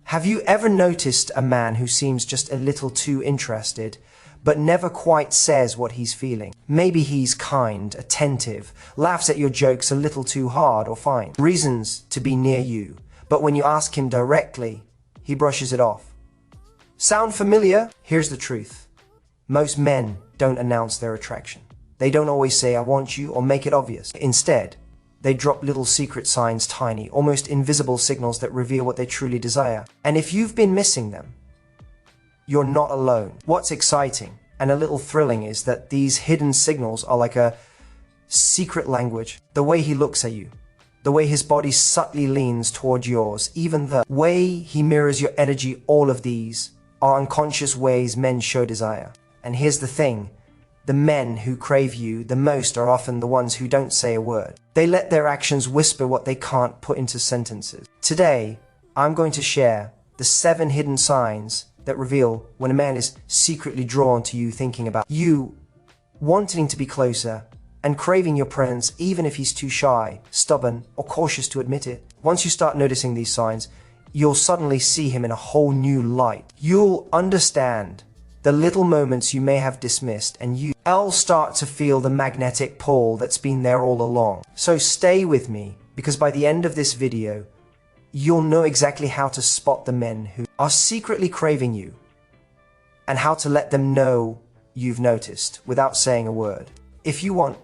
Have you ever noticed a man who seems just a little too interested, but never quite says what he's feeling? Maybe he's kind, attentive, laughs at your jokes a little too hard, or finds reasons to be near you, but when you ask him directly, he brushes it off. Sound familiar? Here's the truth. Most men don't announce their attraction. They don't always say, "I want you," or make it obvious. Instead, they drop little secret signs, tiny, almost invisible signals that reveal what they truly desire. And if you've been missing them, you're not alone. What's exciting and a little thrilling is that these hidden signals are like a secret language. The way he looks at you, the way his body subtly leans toward yours, even the way he mirrors your energy, all of these are unconscious ways men show desire. And here's the thing. The men who crave you the most are often the ones who don't say a word. They let their actions whisper what they can't put into sentences. Today, I'm going to share the 7 hidden signs that reveal when a man is secretly drawn to you, thinking about you, wanting to be closer, and craving your presence even if he's too shy, stubborn, or cautious to admit it. Once you start noticing these signs, you'll suddenly see him in a whole new light. You'll understand the little moments you may have dismissed, and you'll start to feel the magnetic pull that's been there all along. So stay with me, because by the end of this video, you'll know exactly how to spot the men who are secretly craving you, and how to let them know you've noticed without saying a word. If you want,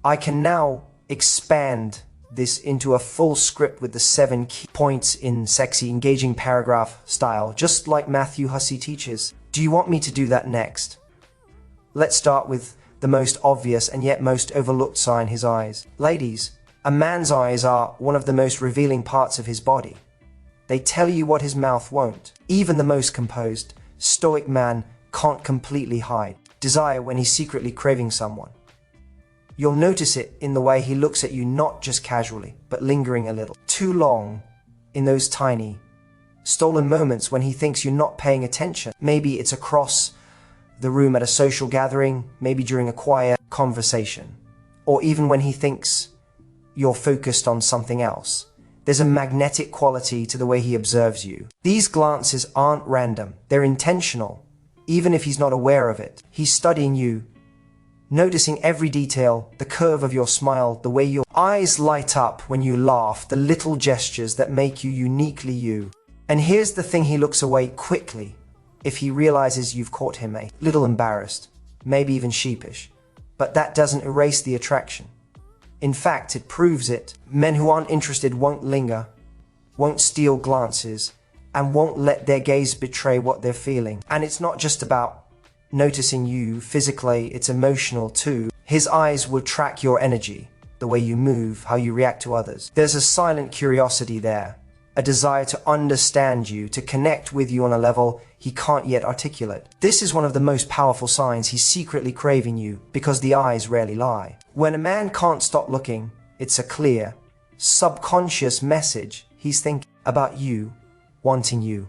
I can now expand this into a full script with the 7 key points in sexy, engaging paragraph style, just like Matthew Hussey teaches. Do you want me to do that next? Let's start with the most obvious and yet most overlooked sign, his eyes. Ladies, a man's eyes are one of the most revealing parts of his body. They tell you what his mouth won't. Even the most composed, stoic man can't completely hide desire when he's secretly craving someone. You'll notice it in the way he looks at you, not just casually, but lingering a little too long in those tiny, stolen moments when he thinks you're not paying attention. Maybe it's across the room at a social gathering, maybe during a quiet conversation, or even when he thinks you're focused on something else. There's a magnetic quality to the way he observes you. These glances aren't random, they're intentional, even if he's not aware of it. He's studying you, noticing every detail, the curve of your smile, the way your eyes light up when you laugh, the little gestures that make you uniquely you. And here's the thing, he looks away quickly if he realizes you've caught him a little embarrassed, maybe even sheepish. But that doesn't erase the attraction. In fact, it proves it. Men who aren't interested won't linger, won't steal glances, and won't let their gaze betray what they're feeling. And it's not just about noticing you physically, it's emotional too. His eyes will track your energy, the way you move, how you react to others. There's a silent curiosity there, a desire to understand you, to connect with you on a level he can't yet articulate. This is one of the most powerful signs he's secretly craving you, because the eyes rarely lie. When a man can't stop looking, it's a clear, subconscious message. He's thinking about you, wanting you,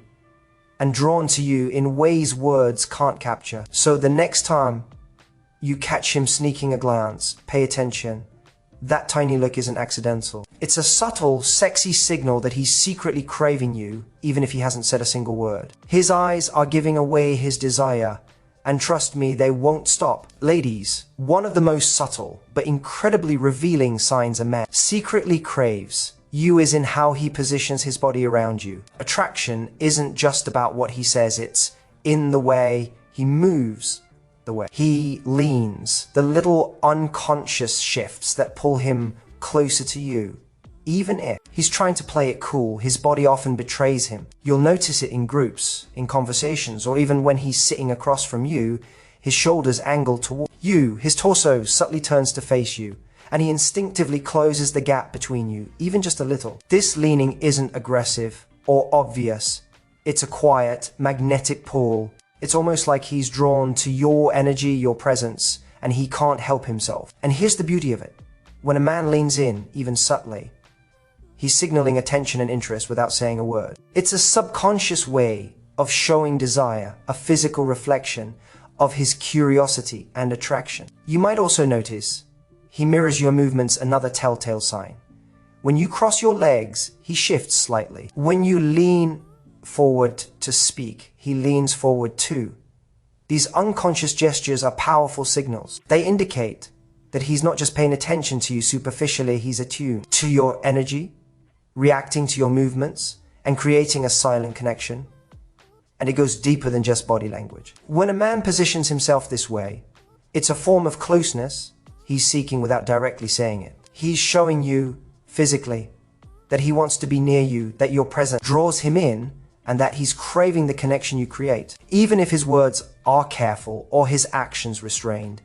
and drawn to you in ways words can't capture. So the next time you catch him sneaking a glance, pay attention. That tiny look isn't accidental. It's a subtle, sexy signal that he's secretly craving you, even if he hasn't said a single word. His eyes are giving away his desire, and trust me, they won't stop. Ladies, one of the most subtle, but incredibly revealing signs a man secretly craves you is in how he positions his body around you. Attraction isn't just about what he says, it's in the way he moves, the way he leans, the little unconscious shifts that pull him closer to you. Even if he's trying to play it cool, his body often betrays him. You'll notice it in groups, in conversations, or even when he's sitting across from you, his shoulders angle toward you, his torso subtly turns to face you, and he instinctively closes the gap between you, even just a little. This leaning isn't aggressive or obvious. It's a quiet, magnetic pull. It's almost like he's drawn to your energy, your presence, and he can't help himself. And here's the beauty of it. When a man leans in, even subtly, he's signaling attention and interest without saying a word. It's a subconscious way of showing desire, a physical reflection of his curiosity and attraction. You might also notice he mirrors your movements, another telltale sign. When you cross your legs, he shifts slightly. When you lean forward to speak, he leans forward too. These unconscious gestures are powerful signals. They indicate that he's not just paying attention to you superficially, he's attuned to your energy, reacting to your movements, and creating a silent connection. And it goes deeper than just body language. When a man positions himself this way, it's a form of closeness he's seeking without directly saying it. He's showing you physically that he wants to be near you, that your presence draws him in, and that he's craving the connection you create. Even if his words are careful or his actions restrained,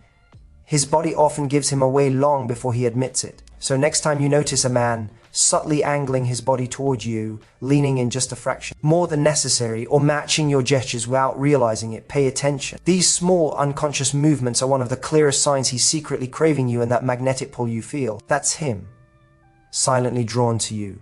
his body often gives him away long before he admits it. So next time you notice a man subtly angling his body towards you, leaning in just a fraction, more than necessary, or matching your gestures without realizing it, pay attention. These small unconscious movements are one of the clearest signs he's secretly craving you and that magnetic pull you feel. That's him, silently drawn to you.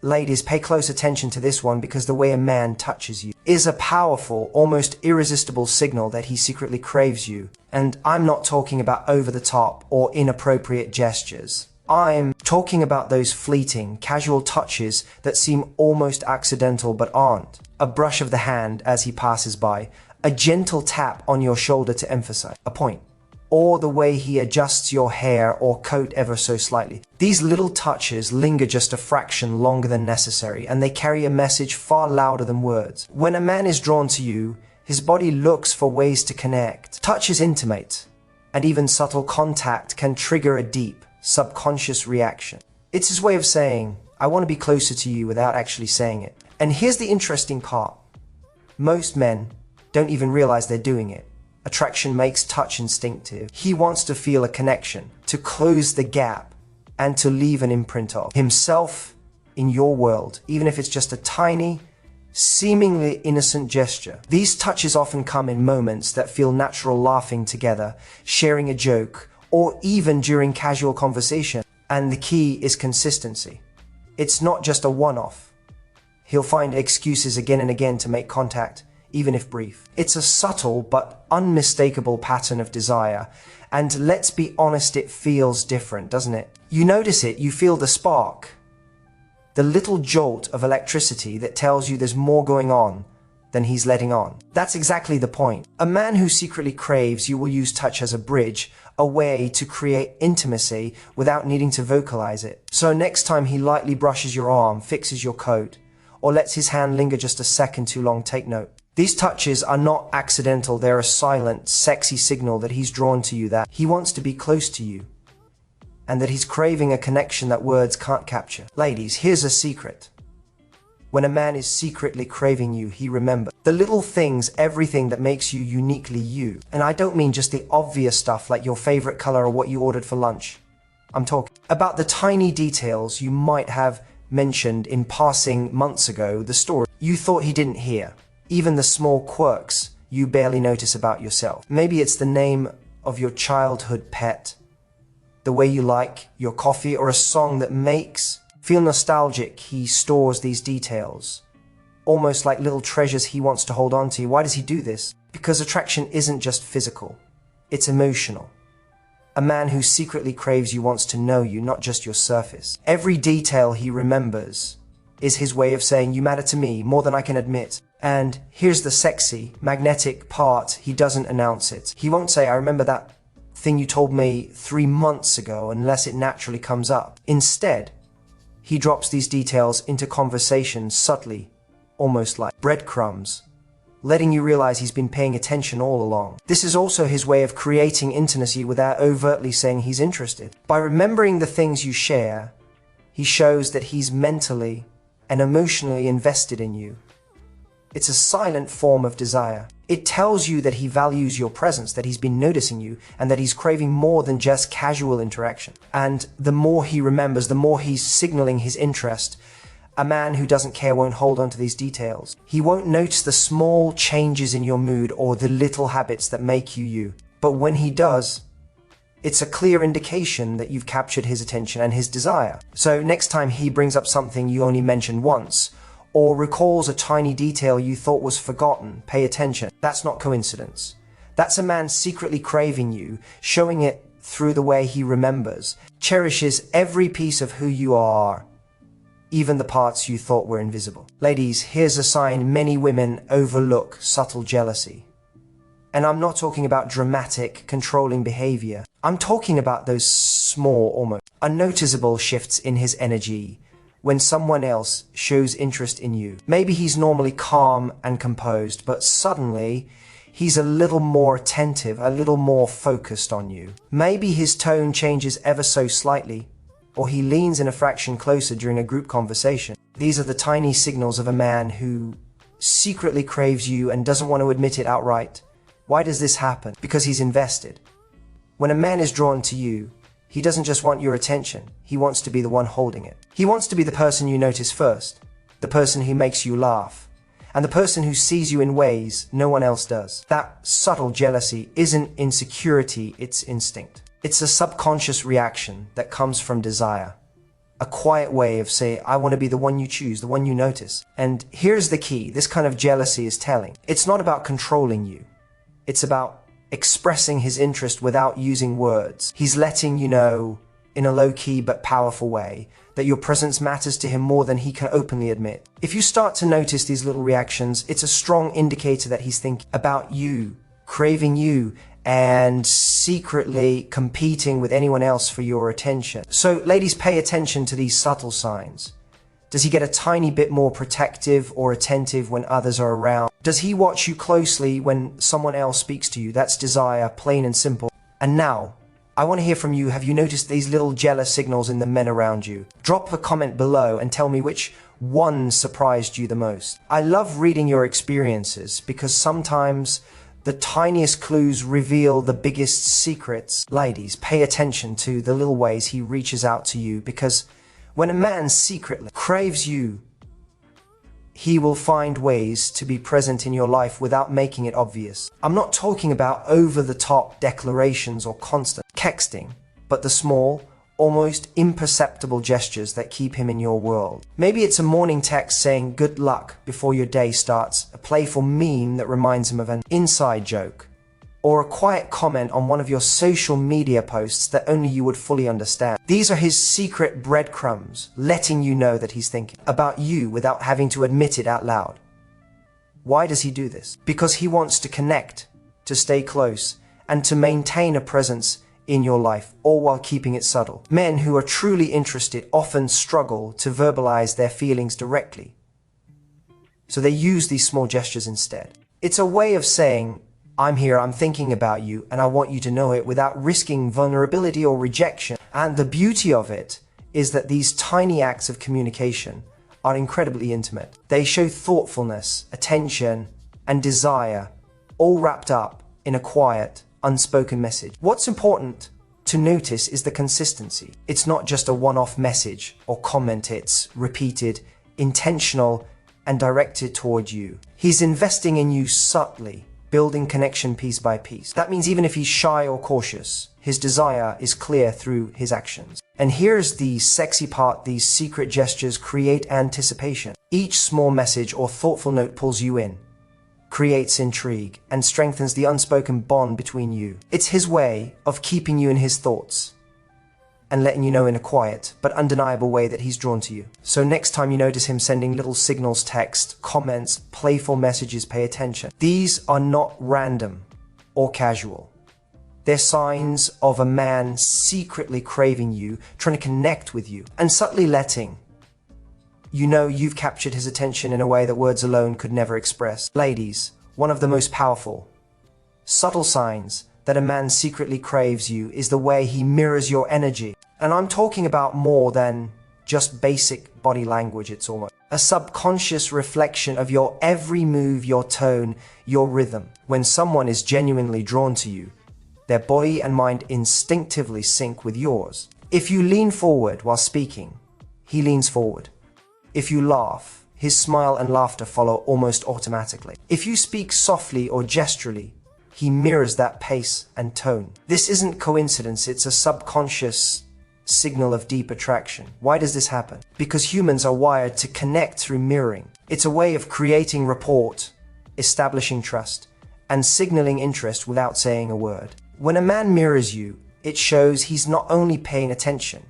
Ladies, pay close attention to this one, because the way a man touches you is a powerful, almost irresistible signal that he secretly craves you. And I'm not talking about over-the-top or inappropriate gestures. I'm talking about those fleeting, casual touches that seem almost accidental but aren't. A brush of the hand as he passes by, a gentle tap on your shoulder to emphasize a point, or the way he adjusts your hair or coat ever so slightly. These little touches linger just a fraction longer than necessary, and they carry a message far louder than words. When a man is drawn to you, his body looks for ways to connect. Touch is intimate, and even subtle contact can trigger a deep, subconscious reaction. It's his way of saying, I want to be closer to you, without actually saying it. And here's the interesting part. Most men don't even realize they're doing it. Attraction makes touch instinctive. He wants to feel a connection, to close the gap, and to leave an imprint of himself in your world, even if it's just a tiny, seemingly innocent gesture. These touches often come in moments that feel natural, laughing together, sharing a joke, or even during casual conversation. And the key is consistency. It's not just a one-off. He'll find excuses again and again to make contact, even if brief. It's a subtle but unmistakable pattern of desire. And let's be honest, it feels different, doesn't it? You notice it, you feel the spark, the little jolt of electricity that tells you there's more going on than he's letting on. That's exactly the point. A man who secretly craves you will use touch as a bridge, a way to create intimacy without needing to vocalize it. So next time he lightly brushes your arm, fixes your coat, or lets his hand linger just a second too long, take note. These touches are not accidental. They're a silent, sexy signal that he's drawn to you, that he wants to be close to you, and that he's craving a connection that words can't capture. Ladies, here's a secret. When a man is secretly craving you, he remembers the little things, everything that makes you uniquely you. And I don't mean just the obvious stuff like your favorite color or what you ordered for lunch. I'm talking about the tiny details you might have mentioned in passing months ago, the story you thought he didn't hear, even the small quirks you barely notice about yourself. Maybe it's the name of your childhood pet, the way you like your coffee, or a song that makes feel nostalgic. He stores these details, almost like little treasures he wants to hold on to. Why does he do this? Because attraction isn't just physical, it's emotional. A man who secretly craves you wants to know you, not just your surface. Every detail he remembers is his way of saying, you matter to me more than I can admit. And here's the sexy, magnetic part. He doesn't announce it. He won't say, I remember that thing you told me 3 months ago, unless it naturally comes up. Instead, he drops these details into conversation subtly, almost like breadcrumbs, letting you realize he's been paying attention all along. This is also his way of creating intimacy without overtly saying he's interested. By remembering the things you share, he shows that he's mentally and emotionally invested in you. It's a silent form of desire. It tells you that he values your presence, that he's been noticing you, and that he's craving more than just casual interaction. And the more he remembers, the more he's signaling his interest. A man who doesn't care won't hold on to these details. He won't notice the small changes in your mood or the little habits that make you you. But when he does, it's a clear indication that you've captured his attention and his desire. So next time he brings up something you only mentioned once, or recalls a tiny detail you thought was forgotten, pay attention. That's not coincidence. That's a man secretly craving you, showing it through the way he remembers, cherishes every piece of who you are, even the parts you thought were invisible. Ladies, here's a sign many women overlook: subtle jealousy. And I'm not talking about dramatic, controlling behavior. I'm talking about those small, almost unnoticeable shifts in his energy when someone else shows interest in you. Maybe he's normally calm and composed, but suddenly he's a little more attentive, a little more focused on you. Maybe his tone changes ever so slightly, or he leans in a fraction closer during a group conversation. These are the tiny signals of a man who secretly craves you and doesn't want to admit it outright. Why does this happen? Because he's invested. When a man is drawn to you, he doesn't just want your attention, he wants to be the one holding it. He wants to be the person you notice first, the person who makes you laugh, and the person who sees you in ways no one else does. That subtle jealousy isn't insecurity, it's instinct. It's a subconscious reaction that comes from desire. A quiet way of saying, I want to be the one you choose, the one you notice. And here's the key, this kind of jealousy is telling. It's not about controlling you. It's about expressing his interest without using words. He's letting you know, in a low-key but powerful way, that your presence matters to him more than he can openly admit. If you start to notice these little reactions, it's a strong indicator that he's thinking about you, craving you, and secretly competing with anyone else for your attention. So ladies, pay attention to these subtle signs. Does he get a tiny bit more protective or attentive when others are around? Does he watch you closely when someone else speaks to you? That's desire, plain and simple. And now, I want to hear from you. Have you noticed these little jealous signals in the men around you? Drop a comment below and tell me which one surprised you the most. I love reading your experiences because sometimes the tiniest clues reveal the biggest secrets. Ladies, pay attention to the little ways he reaches out to you, because when a man secretly craves you, he will find ways to be present in your life without making it obvious. I'm not talking about over-the-top declarations or constant texting, but the small, almost imperceptible gestures that keep him in your world. Maybe it's a morning text saying good luck before your day starts, a playful meme that reminds him of an inside joke, or a quiet comment on one of your social media posts that only you would fully understand. These are his secret breadcrumbs, letting you know that he's thinking about you without having to admit it out loud. Why does he do this? Because he wants to connect, to stay close, and to maintain a presence in your life, all while keeping it subtle. Men who are truly interested often struggle to verbalize their feelings directly, so they use these small gestures instead. It's a way of saying, I'm here, I'm thinking about you, and I want you to know it, without risking vulnerability or rejection. And the beauty of it is that these tiny acts of communication are incredibly intimate. They show thoughtfulness, attention, and desire, all wrapped up in a quiet, unspoken message. What's important to notice is the consistency. It's not just a one-off message or comment, it's repeated, intentional, and directed toward you. He's investing in you subtly, building connection piece by piece. That means even if he's shy or cautious, his desire is clear through his actions. And here's the sexy part: these secret gestures create anticipation. Each small message or thoughtful note pulls you in, creates intrigue, and strengthens the unspoken bond between you. It's his way of keeping you in his thoughts and letting you know in a quiet but undeniable way that he's drawn to you. So next time you notice him sending little signals, text, comments, playful messages, pay attention. These are not random or casual. They're signs of a man secretly craving you, trying to connect with you, and subtly letting you know you've captured his attention in a way that words alone could never express. Ladies, one of the most powerful, subtle signs that a man secretly craves you is the way he mirrors your energy. And I'm talking about more than just basic body language. It's almost a subconscious reflection of your every move, your tone, your rhythm. When someone is genuinely drawn to you, their body and mind instinctively sync with yours. If you lean forward while speaking, he leans forward. If you laugh, his smile and laughter follow almost automatically. If you speak softly or gesturally, he mirrors that pace and tone. This isn't coincidence, it's a subconscious signal of deep attraction. Why does this happen? Because humans are wired to connect through mirroring. It's a way of creating rapport, establishing trust, and signaling interest without saying a word. When a man mirrors you, it shows he's not only paying attention,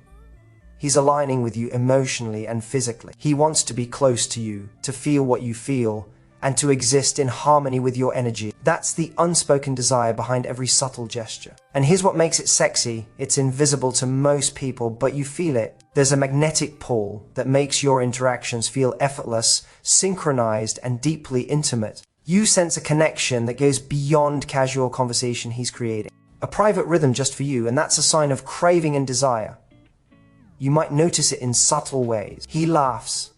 He's aligning with you emotionally and physically. He wants to be close to you, to feel what you feel, and to exist in harmony with your energy. That's the unspoken desire behind every subtle gesture. And here's what makes it sexy. It's invisible to most people, but you feel it. There's a magnetic pull that makes your interactions feel effortless, synchronized, and deeply intimate. You sense a connection that goes beyond casual conversation he's creating. A private rhythm just for you, and that's a sign of craving and desire. You might notice it in subtle ways. He laughs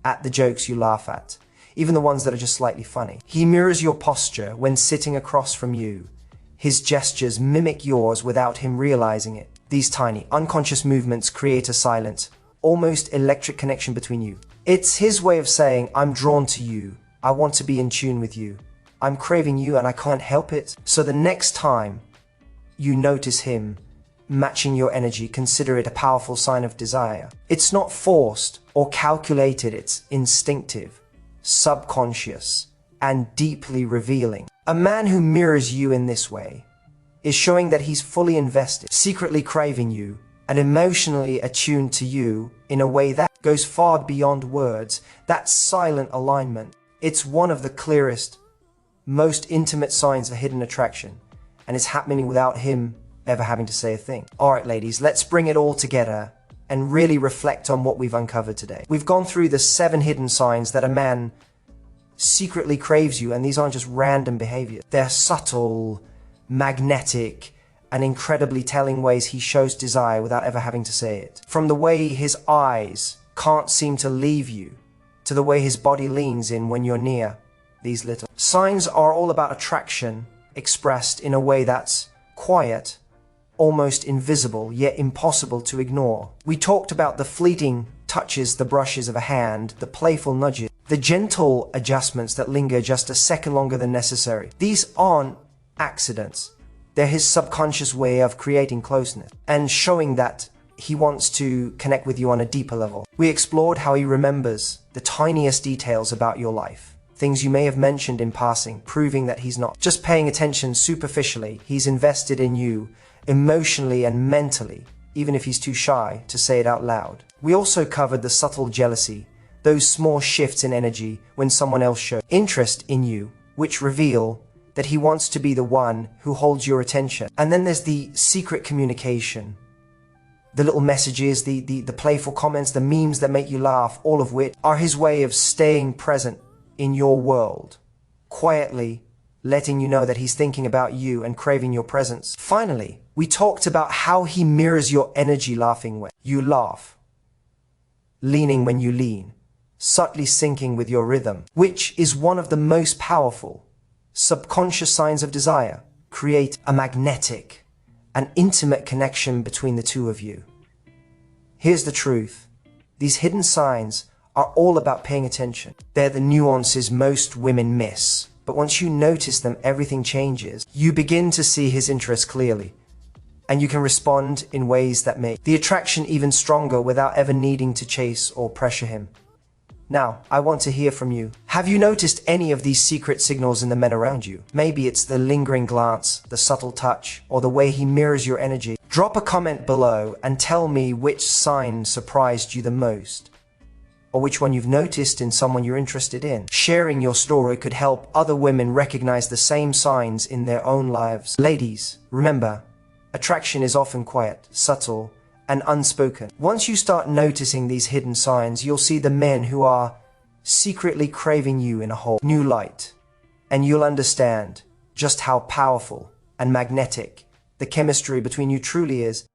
at the jokes you laugh at, even the ones that are just slightly funny. He mirrors your posture when sitting across from you. His gestures mimic yours without him realizing it. These tiny, unconscious movements create a silent, almost electric connection between you. It's his way of saying, I'm drawn to you. I want to be in tune with you. I'm craving you and I can't help it. So the next time you notice him matching your energy, consider it a powerful sign of desire. It's not forced or calculated, it's instinctive, subconscious, and deeply revealing. A man who mirrors you in this way is showing that he's fully invested, secretly craving you, and emotionally attuned to you in a way that goes far beyond words. That silent alignment, it's one of the clearest, most intimate signs of hidden attraction, and it's happening without him ever having to say a thing. All right, ladies, let's bring it all together and really reflect on what we've uncovered today. We've gone through the 7 hidden signs that a man secretly craves you, and these aren't just random behaviors. They're subtle, magnetic, and incredibly telling ways he shows desire without ever having to say it. From the way his eyes can't seem to leave you, to the way his body leans in when you're near. These little signs are all about attraction expressed in a way that's quiet, almost invisible, yet impossible to ignore. We talked about the fleeting touches, the brushes of a hand, the playful nudges, the gentle adjustments that linger just a second longer than necessary. These aren't accidents. They're his subconscious way of creating closeness and showing that he wants to connect with you on a deeper level. We explored how he remembers the tiniest details about your life, things you may have mentioned in passing, proving that he's not just paying attention superficially. He's invested in you emotionally and mentally, even if he's too shy to say it out loud. We also covered the subtle jealousy, those small shifts in energy when someone else shows interest in you, which reveal that he wants to be the one who holds your attention. And then there's the secret communication, the little messages, the playful comments, the memes that make you laugh, all of which are his way of staying present in your world, quietly letting you know that he's thinking about you and craving your presence. Finally, we talked about how he mirrors your energy, laughing when you laugh, leaning when you lean, subtly syncing with your rhythm, which is one of the most powerful subconscious signs of desire. Create a magnetic, an intimate connection between the two of you. Here's the truth. These hidden signs are all about paying attention. They're the nuances most women miss. But once you notice them, everything changes. You begin to see his interest clearly, and you can respond in ways that make the attraction even stronger without ever needing to chase or pressure him. Now, I want to hear from you. Have you noticed any of these secret signals in the men around you? Maybe it's the lingering glance, the subtle touch, or the way he mirrors your energy. Drop a comment below and tell me which sign surprised you the most, or which one you've noticed in someone you're interested in. Sharing your story could help other women recognize the same signs in their own lives. Ladies, remember, attraction is often quiet, subtle, and unspoken. Once you start noticing these hidden signs, you'll see the men who are secretly craving you in a whole new light, and you'll understand just how powerful and magnetic the chemistry between you truly is.